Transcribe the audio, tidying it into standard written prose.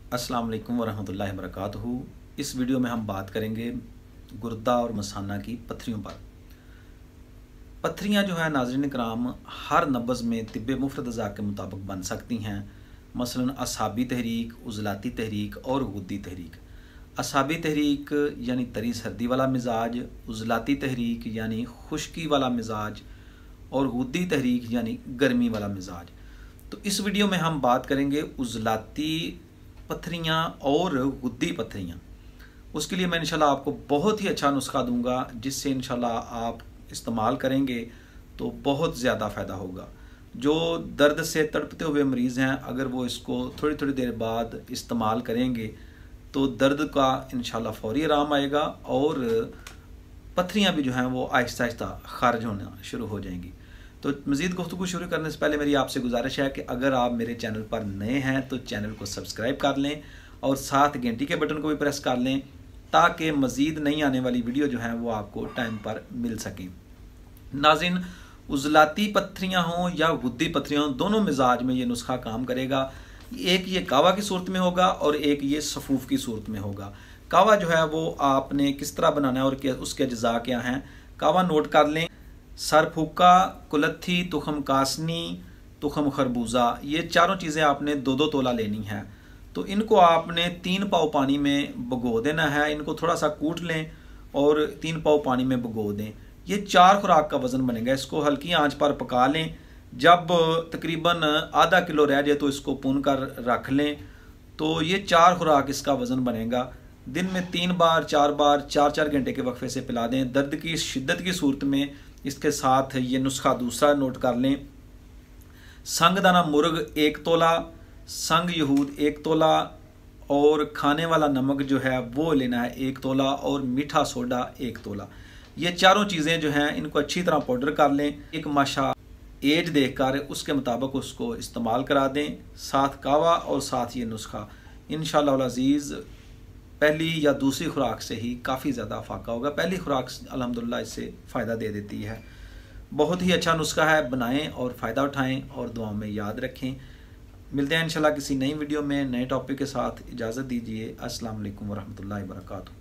अस्सलाम वालेकुम वरहमतुल्लाहि वबरकातुहू। इस वीडियो में हम बात करेंगे गुर्दा और मसाना की पत्थरियों पर। पत्थरियाँ जो है नाज़रीन कराम हर नब्ज़ में तिब्बे मुफ़रद अज़ा के मुताबिक बन सकती हैं। मसलन असाबी तहरीक, उज़लाती तहरीक और गुद्दी तहरीक। असाबी तहरीक यानी तरी सर्दी वाला मिजाज, उज़लाती तहरीक यानी खुश्की वाला मिजाज और गुद्दी तहरीक यानी गर्मी वाला मिजाज। तो इस वीडियो में हम बात करेंगे उज़लाती पत्थरियाँ और गुद्दी पत्थरियाँ। उसके लिए मैं इंशाल्लाह आपको बहुत ही अच्छा नुस्खा दूंगा, जिससे इंशाल्लाह आप इस्तेमाल करेंगे तो बहुत ज़्यादा फ़ायदा होगा। जो दर्द से तड़पते हुए मरीज़ हैं, अगर वो इसको थोड़ी थोड़ी देर बाद इस्तेमाल करेंगे तो दर्द का इंशाल्लाह फ़ौरी आराम आएगा और पत्थरियाँ भी जो हैं वो आहिस्ता आहिस्ता खारिज होना शुरू हो जाएंगी। तो मज़ीद गुफ्तगू शुरू करने से पहले मेरी आपसे गुजारिश है कि अगर आप मेरे चैनल पर नए हैं तो चैनल को सब्सक्राइब कर लें और साथ घंटी के बटन को भी प्रेस कर लें, ताकि मज़ीद नई आने वाली वीडियो जो है वो आपको टाइम पर मिल सकें। नाज़रीन, उज़लाती पत्थरियाँ हों या गुद्दी पत्थरियाँ हों, दोनों मिजाज में ये नुस्खा काम करेगा। एक ये कावा की सूरत में होगा और एक ये सफ़ूफ़ की सूरत में होगा। कावा जो है वो आपने किस तरह बनाना है और उसके अज्जा क्या हैं, कावा नोट कर लें। सरफूका, कुलत्थी, तुखम कासनी, तुखम खरबूजा, ये चारों चीज़ें आपने दो दो तोला लेनी है। तो इनको आपने 3 पाव पानी में भिगो देना है। इनको थोड़ा सा कूट लें और 3 पाव पानी में भिगो दें। ये 4 खुराक का वज़न बनेगा। इसको हल्की आंच पर पका लें। जब तकरीबन आधा किलो रह जाए तो इसको भून कर रख लें। तो ये 4 खुराक इसका वज़न बनेगा। दिन में 3 बार 4 बार 4-4 घंटे के वक्फे से पिला दें। दर्द की शिद्दत की सूरत में इसके साथ ये नुस्खा दूसरा नोट कर लें। संगदाना मुर्ग 1 तोला, संग यहूद 1 तोला और खाने वाला नमक जो है वो लेना है 1 तोला और मीठा सोडा 1 तोला। ये चारों चीज़ें जो हैं इनको अच्छी तरह पाउडर कर लें। एक माशा एज देखकर उसके मुताबिक उसको इस्तेमाल करा दें, साथ कावा और साथ ये नुस्खा। इंशाअल्लाह अज़ीज़ पहली या दूसरी खुराक से ही काफ़ी ज़्यादा फाका होगा। पहली खुराक अल्हम्दुलिल्लाह इससे फ़ायदा दे देती है। बहुत ही अच्छा नुस्खा है, बनाएं और फ़ायदा उठाएं और दुआ में याद रखें। मिलते हैं इंशाल्लाह किसी नई वीडियो में नए टॉपिक के साथ। इजाज़त दीजिए। अस्सलाम वालेकुम वरहमतुल्लाहि वबरकातुहू।